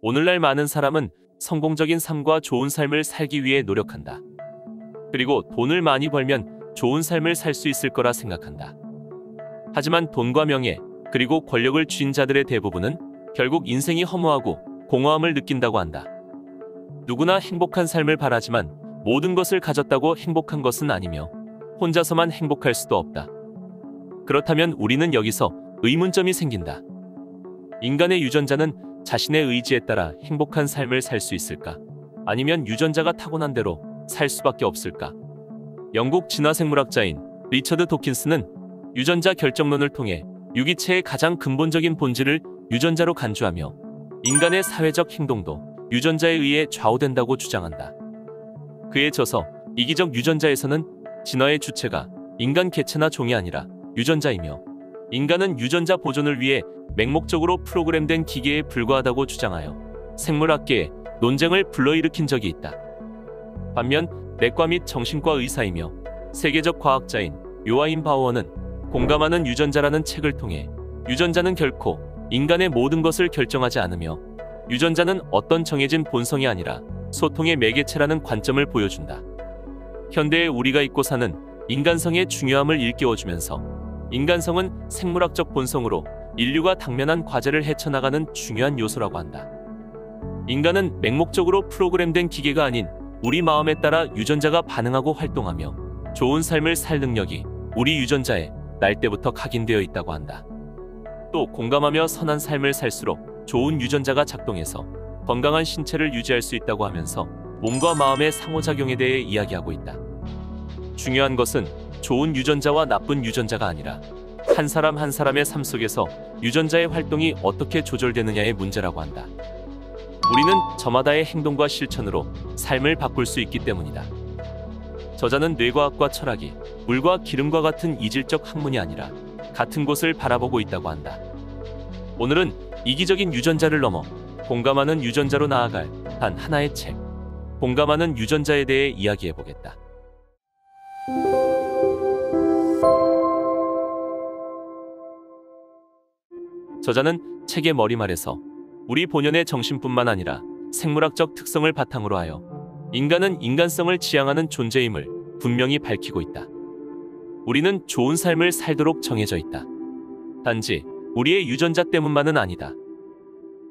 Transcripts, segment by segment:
오늘날 많은 사람은 성공적인 삶과 좋은 삶을 살기 위해 노력한다. 그리고 돈을 많이 벌면 좋은 삶을 살 수 있을 거라 생각한다. 하지만 돈과 명예, 그리고 권력을 쥔 자들의 대부분은 결국 인생이 허무하고 공허함을 느낀다고 한다. 누구나 행복한 삶을 바라지만 모든 것을 가졌다고 행복한 것은 아니며 혼자서만 행복할 수도 없다. 그렇다면 우리는 여기서 의문점이 생긴다. 인간의 유전자는 자신의 의지에 따라 행복한 삶을 살 수 있을까? 아니면 유전자가 타고난 대로 살 수밖에 없을까? 영국 진화생물학자인 리처드 도킨스는 유전자 결정론을 통해 유기체의 가장 근본적인 본질을 유전자로 간주하며 인간의 사회적 행동도 유전자에 의해 좌우된다고 주장한다. 그에 져서 이기적 유전자에서는 진화의 주체가 인간 개체나 종이 아니라 유전자이며 인간은 유전자 보존을 위해 맹목적으로 프로그램된 기계에 불과하다고 주장하여 생물학계에 논쟁을 불러일으킨 적이 있다. 반면 내과 및 정신과 의사이며 세계적 과학자인 요아인 바우어는 공감하는 유전자라는 책을 통해 유전자는 결코 인간의 모든 것을 결정하지 않으며 유전자는 어떤 정해진 본성이 아니라 소통의 매개체라는 관점을 보여준다. 현대에 우리가 잊고 사는 인간성의 중요함을 일깨워주면서 인간성은 생물학적 본성으로 인류가 당면한 과제를 헤쳐나가는 중요한 요소라고 한다. 인간은 맹목적으로 프로그램된 기계가 아닌 우리 마음에 따라 유전자가 반응하고 활동하며 좋은 삶을 살 능력이 우리 유전자에 날 때부터 각인되어 있다고 한다. 또 공감하며 선한 삶을 살수록 좋은 유전자가 작동해서 건강한 신체를 유지할 수 있다고 하면서 몸과 마음의 상호작용에 대해 이야기하고 있다. 중요한 것은 좋은 유전자와 나쁜 유전자가 아니라 한 사람 한 사람의 삶 속에서 유전자의 활동이 어떻게 조절되느냐의 문제라고 한다. 우리는 저마다의 행동과 실천으로 삶을 바꿀 수 있기 때문이다. 저자는 뇌과학과 철학이 물과 기름과 같은 이질적 학문이 아니라 같은 곳을 바라보고 있다고 한다. 오늘은 이기적인 유전자를 넘어 공감하는 유전자로 나아갈 단 하나의 책, 공감하는 유전자에 대해 이야기해보겠다. 저자는 책의 머리말에서 우리 본연의 정신뿐만 아니라 생물학적 특성을 바탕으로 하여 인간은 인간성을 지향하는 존재임을 분명히 밝히고 있다. 우리는 좋은 삶을 살도록 정해져 있다. 단지 우리의 유전자 때문만은 아니다.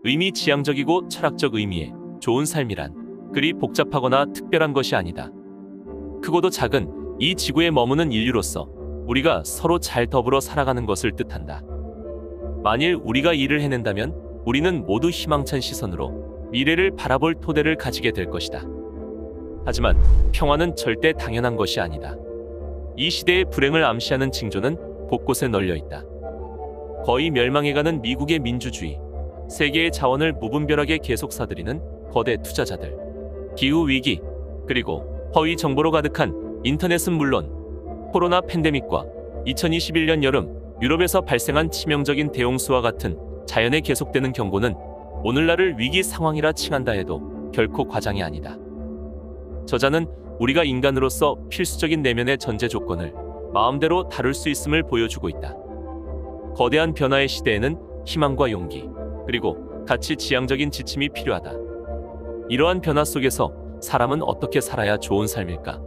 의미지향적이고 철학적 의미의 좋은 삶이란 그리 복잡하거나 특별한 것이 아니다. 크고도 작은 이 지구에 머무는 인류로서 우리가 서로 잘 더불어 살아가는 것을 뜻한다. 만일 우리가 이를 해낸다면 우리는 모두 희망찬 시선으로 미래를 바라볼 토대를 가지게 될 것이다. 하지만 평화는 절대 당연한 것이 아니다. 이 시대의 불행을 암시하는 징조는 곳곳에 널려 있다. 거의 멸망해가는 미국의 민주주의, 세계의 자원을 무분별하게 계속 사들이는 거대 투자자들, 기후위기, 그리고 허위 정보로 가득한 인터넷은 물론 코로나 팬데믹과 2021년 여름 유럽에서 발생한 치명적인 대홍수와 같은 자연에 계속되는 경고는 오늘날을 위기 상황이라 칭한다 해도 결코 과장이 아니다. 저자는 우리가 인간으로서 필수적인 내면의 전제 조건을 마음대로 다룰 수 있음을 보여주고 있다. 거대한 변화의 시대에는 희망과 용기, 그리고 가치 지향적인 지침이 필요하다. 이러한 변화 속에서 사람은 어떻게 살아야 좋은 삶일까?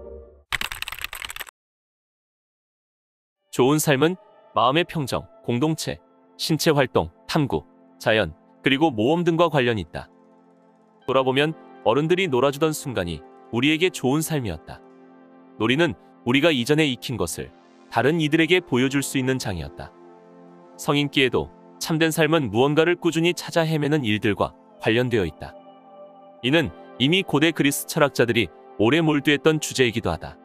좋은 삶은 마음의 평정, 공동체, 신체 활동, 탐구, 자연, 그리고 모험 등과 관련이 있다. 돌아보면 어른들이 놀아주던 순간이 우리에게 좋은 삶이었다. 놀이는 우리가 이전에 익힌 것을 다른 이들에게 보여줄 수 있는 장이었다. 성인기에도 참된 삶은 무언가를 꾸준히 찾아 헤매는 일들과 관련되어 있다. 이는 이미 고대 그리스 철학자들이 오래 몰두했던 주제이기도 하다.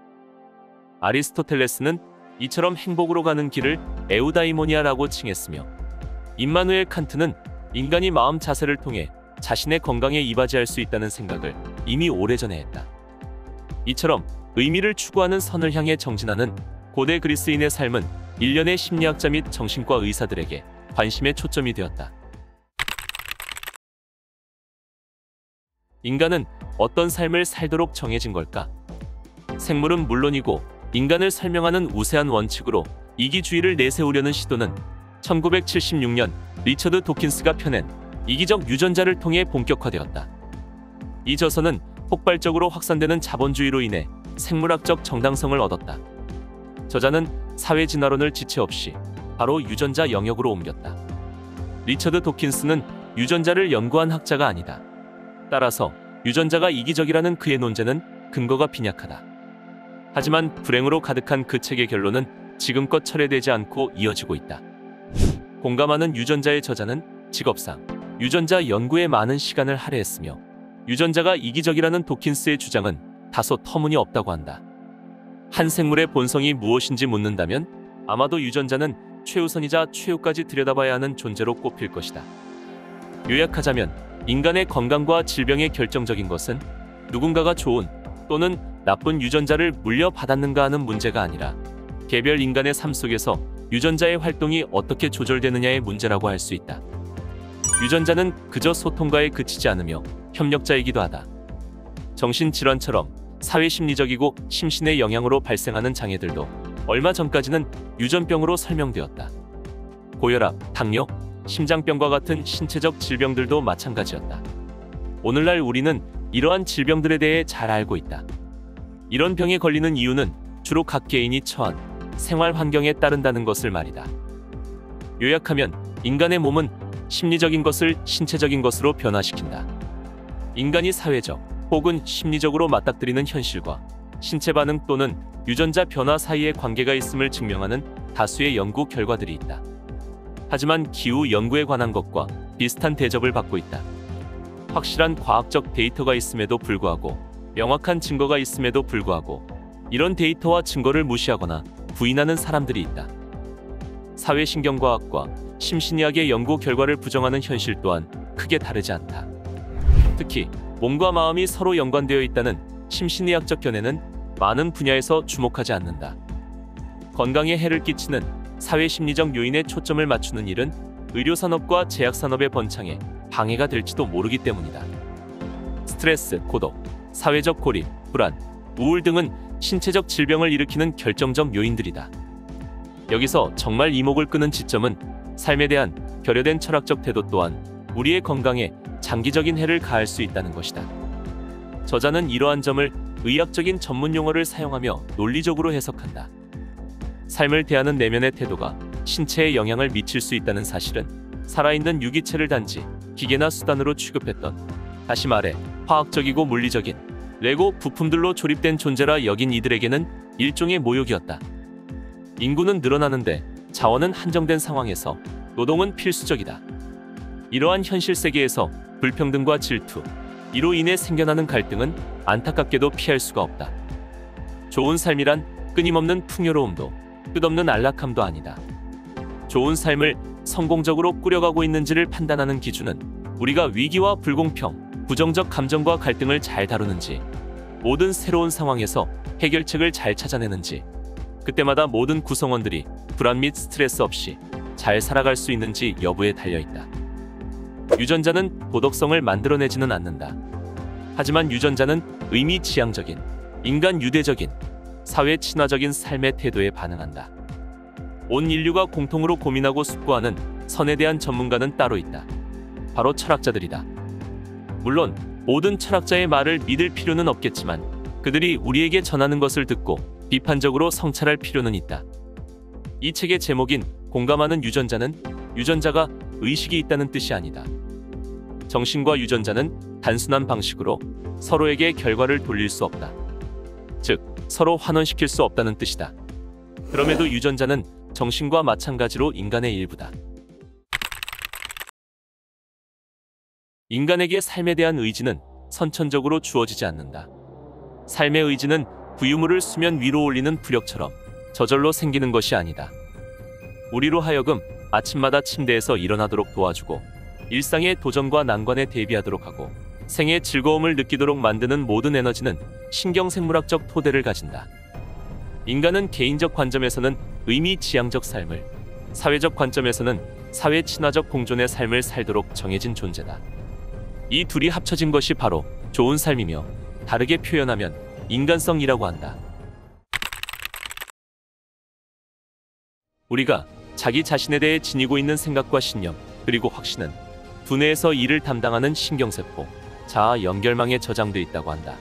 아리스토텔레스는 이처럼 행복으로 가는 길을 에우다이모니아라고 칭했으며 임마누엘 칸트는 인간이 마음 자세를 통해 자신의 건강에 이바지할 수 있다는 생각을 이미 오래전에 했다. 이처럼 의미를 추구하는 선을 향해 정진하는 고대 그리스인의 삶은 일련의 심리학자 및 정신과 의사들에게 관심의 초점이 되었다. 인간은 어떤 삶을 살도록 정해진 걸까? 생물은 물론이고 인간을 설명하는 우세한 원칙으로 이기주의를 내세우려는 시도는 1976년 리처드 도킨스가 펴낸 이기적 유전자를 통해 본격화되었다. 이 저서는 폭발적으로 확산되는 자본주의로 인해 생물학적 정당성을 얻었다. 저자는 사회 진화론을 지체 없이 바로 유전자 영역으로 옮겼다. 리처드 도킨스는 유전자를 연구한 학자가 아니다. 따라서 유전자가 이기적이라는 그의 논제는 근거가 빈약하다. 하지만 불행으로 가득한 그 책의 결론은 지금껏 철회되지 않고 이어지고 있다. 공감하는 유전자의 저자는 직업상 유전자 연구에 많은 시간을 할애했으며 유전자가 이기적이라는 도킨스의 주장은 다소 터무니없다고 한다. 한 생물의 본성이 무엇인지 묻는다면 아마도 유전자는 최우선이자 최후까지 들여다봐야 하는 존재로 꼽힐 것이다. 요약하자면 인간의 건강과 질병의 결정적인 것은 누군가가 좋은 또는 나쁜 유전자를 물려받았는가 하는 문제가 아니라 개별 인간의 삶 속에서 유전자의 활동이 어떻게 조절되느냐의 문제라고 할 수 있다. 유전자는 그저 소통과에 그치지 않으며 협력자이기도 하다. 정신질환처럼 사회심리적이고 심신의 영향으로 발생하는 장애들도 얼마 전까지는 유전병으로 설명되었다. 고혈압, 당뇨, 심장병과 같은 신체적 질병들도 마찬가지였다. 오늘날 우리는 이러한 질병들에 대해 잘 알고 있다. 이런 병에 걸리는 이유는 주로 각 개인이 처한 생활 환경에 따른다는 것을 말이다. 요약하면 인간의 몸은 심리적인 것을 신체적인 것으로 변화시킨다. 인간이 사회적 혹은 심리적으로 맞닥뜨리는 현실과 신체 반응 또는 유전자 변화 사이의 관계가 있음을 증명하는 다수의 연구 결과들이 있다. 하지만 기후 연구에 관한 것과 비슷한 대접을 받고 있다. 확실한 과학적 데이터가 있음에도 불구하고 명확한 증거가 있음에도 불구하고 이런 데이터와 증거를 무시하거나 부인하는 사람들이 있다. 사회신경과학과 심신의학의 연구 결과를 부정하는 현실 또한 크게 다르지 않다. 특히 몸과 마음이 서로 연관되어 있다는 심신의학적 견해는 많은 분야에서 주목하지 않는다. 건강에 해를 끼치는 사회심리적 요인에 초점을 맞추는 일은 의료산업과 제약산업의 번창에 방해가 될지도 모르기 때문이다. 스트레스, 고독, 사회적 고립, 불안, 우울 등은 신체적 질병을 일으키는 결정적 요인들이다. 여기서 정말 이목을 끄는 지점은 삶에 대한 결여된 철학적 태도 또한 우리의 건강에 장기적인 해를 가할 수 있다는 것이다. 저자는 이러한 점을 의학적인 전문 용어를 사용하며 논리적으로 해석한다. 삶을 대하는 내면의 태도가 신체에 영향을 미칠 수 있다는 사실은 살아있는 유기체를 단지 기계나 수단으로 취급했던, 다시 말해 화학적이고 물리적인 레고 부품들로 조립된 존재라 여긴 이들에게는 일종의 모욕이었다. 인구는 늘어나는데 자원은 한정된 상황에서 노동은 필수적이다. 이러한 현실 세계에서 불평등과 질투, 이로 인해 생겨나는 갈등은 안타깝게도 피할 수가 없다. 좋은 삶이란 끊임없는 풍요로움도 끝없는 안락함도 아니다. 좋은 삶을 성공적으로 꾸려가고 있는지를 판단하는 기준은 우리가 위기와 불공평, 부정적 감정과 갈등을 잘 다루는지, 모든 새로운 상황에서 해결책을 잘 찾아내는지, 그때마다 모든 구성원들이 불안 및 스트레스 없이 잘 살아갈 수 있는지 여부에 달려있다. 유전자는 도덕성을 만들어내지는 않는다. 하지만 유전자는 의미지향적인, 인간 유대적인, 사회 친화적인 삶의 태도에 반응한다. 온 인류가 공통으로 고민하고 숙고하는 선에 대한 전문가는 따로 있다. 바로 철학자들이다. 물론 모든 철학자의 말을 믿을 필요는 없겠지만 그들이 우리에게 전하는 것을 듣고 비판적으로 성찰할 필요는 있다. 이 책의 제목인 공감하는 유전자는 유전자가 의식이 있다는 뜻이 아니다. 정신과 유전자는 단순한 방식으로 서로에게 결과를 돌릴 수 없다. 즉, 서로 환원시킬 수 없다는 뜻이다. 그럼에도 유전자는 정신과 마찬가지로 인간의 일부다. 인간에게 삶에 대한 의지는 선천적으로 주어지지 않는다. 삶의 의지는 부유물을 수면 위로 올리는 부력처럼 저절로 생기는 것이 아니다. 우리로 하여금 아침마다 침대에서 일어나도록 도와주고 일상의 도전과 난관에 대비하도록 하고 생의 즐거움을 느끼도록 만드는 모든 에너지는 신경생물학적 토대를 가진다. 인간은 개인적 관점에서는 의미지향적 삶을, 사회적 관점에서는 사회 친화적 공존의 삶을 살도록 정해진 존재다. 이 둘이 합쳐진 것이 바로 좋은 삶이며 다르게 표현하면 인간성이라고 한다. 우리가 자기 자신에 대해 지니고 있는 생각과 신념, 그리고 확신은 두뇌에서 이를 담당하는 신경세포, 자아 연결망에 저장돼 있다고 한다.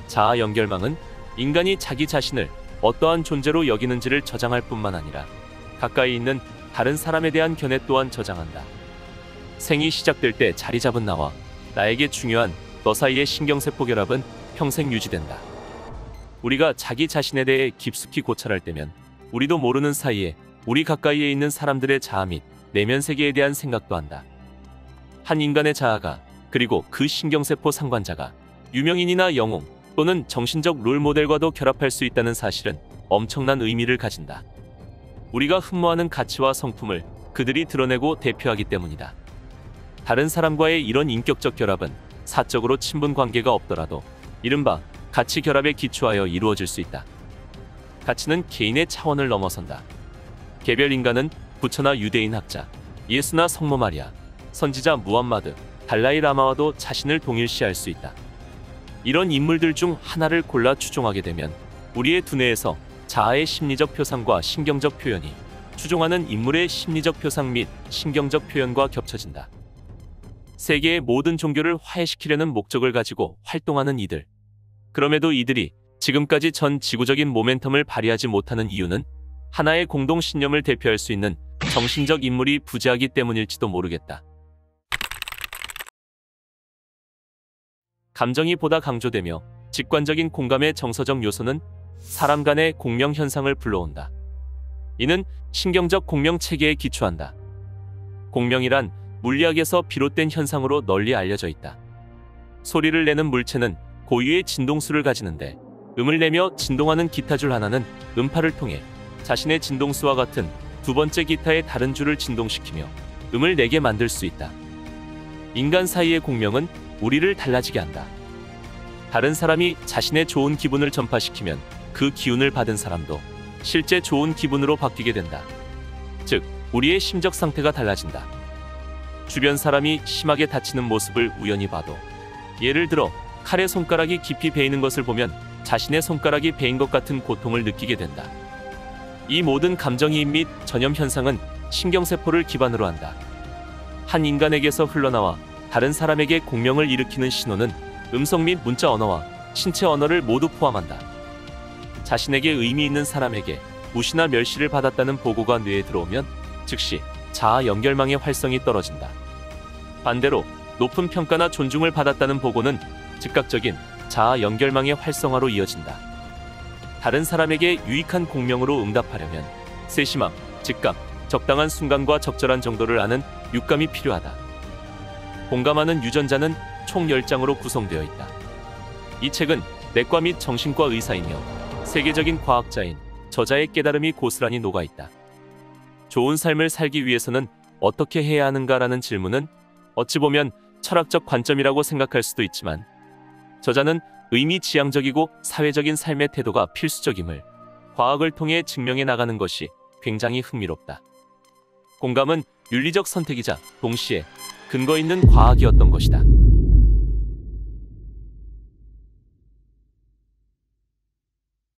자아 연결망은 인간이 자기 자신을 어떠한 존재로 여기는지를 저장할 뿐만 아니라 가까이 있는 다른 사람에 대한 견해 또한 저장한다. 생이 시작될 때 자리 잡은 나와 나에게 중요한 너 사이의 신경세포 결합은 평생 유지된다. 우리가 자기 자신에 대해 깊숙이 고찰할 때면 우리도 모르는 사이에 우리 가까이에 있는 사람들의 자아 및 내면 세계에 대한 생각도 한다. 한 인간의 자아가 그리고 그 신경세포 상관자가 유명인이나 영웅 또는 정신적 롤모델과도 결합할 수 있다는 사실은 엄청난 의미를 가진다. 우리가 흠모하는 가치와 성품을 그들이 드러내고 대표하기 때문이다. 다른 사람과의 이런 인격적 결합은 사적으로 친분 관계가 없더라도 이른바 가치 결합에 기초하여 이루어질 수 있다. 가치는 개인의 차원을 넘어선다. 개별 인간은 부처나 유대인 학자, 예수나 성모 마리아, 선지자 무함마드, 달라이 라마와도 자신을 동일시할 수 있다. 이런 인물들 중 하나를 골라 추종하게 되면 우리의 두뇌에서 자아의 심리적 표상과 신경적 표현이 추종하는 인물의 심리적 표상 및 신경적 표현과 겹쳐진다. 세계의 모든 종교를 화해시키려는 목적을 가지고 활동하는 이들. 그럼에도 이들이 지금까지 전 지구적인 모멘텀을 발휘하지 못하는 이유는 하나의 공동 신념을 대표할 수 있는 정신적 인물이 부재하기 때문일지도 모르겠다. 감정이 보다 강조되며 직관적인 공감의 정서적 요소는 사람 간의 공명 현상을 불러온다. 이는 신경적 공명 체계에 기초한다. 공명이란 물리학에서 비롯된 현상으로 널리 알려져 있다. 소리를 내는 물체는 고유의 진동수를 가지는데 음을 내며 진동하는 기타줄 하나는 음파를 통해 자신의 진동수와 같은 두 번째 기타의 다른 줄을 진동시키며 음을 내게 만들 수 있다. 인간 사이의 공명은 우리를 달라지게 한다. 다른 사람이 자신의 좋은 기분을 전파시키면 그 기운을 받은 사람도 실제 좋은 기분으로 바뀌게 된다. 즉, 우리의 심적 상태가 달라진다. 주변 사람이 심하게 다치는 모습을 우연히 봐도, 예를 들어 칼에 손가락이 깊이 베이는 것을 보면 자신의 손가락이 베인 것 같은 고통을 느끼게 된다. 이 모든 감정이입 및 전염 현상은 신경세포를 기반으로 한다. 한 인간에게서 흘러나와 다른 사람에게 공명을 일으키는 신호는 음성 및 문자 언어와 신체 언어를 모두 포함한다. 자신에게 의미 있는 사람에게 무시나 멸시를 받았다는 보고가 뇌에 들어오면 즉시 자아 연결망의 활성이 떨어진다. 반대로 높은 평가나 존중을 받았다는 보고는 즉각적인 자아 연결망의 활성화로 이어진다. 다른 사람에게 유익한 공명으로 응답하려면 세심함, 직감, 적당한 순간과 적절한 정도를 아는 육감이 필요하다. 공감하는 유전자는 총 10장으로 구성되어 있다. 이 책은 내과 및 정신과 의사이며 세계적인 과학자인 저자의 깨달음이 고스란히 녹아있다. 좋은 삶을 살기 위해서는 어떻게 해야 하는가라는 질문은 어찌 보면 철학적 관점이라고 생각할 수도 있지만, 저자는 의미지향적이고 사회적인 삶의 태도가 필수적임을 과학을 통해 증명해 나가는 것이 굉장히 흥미롭다. 공감은 윤리적 선택이자 동시에 근거 있는 과학이었던 것이다.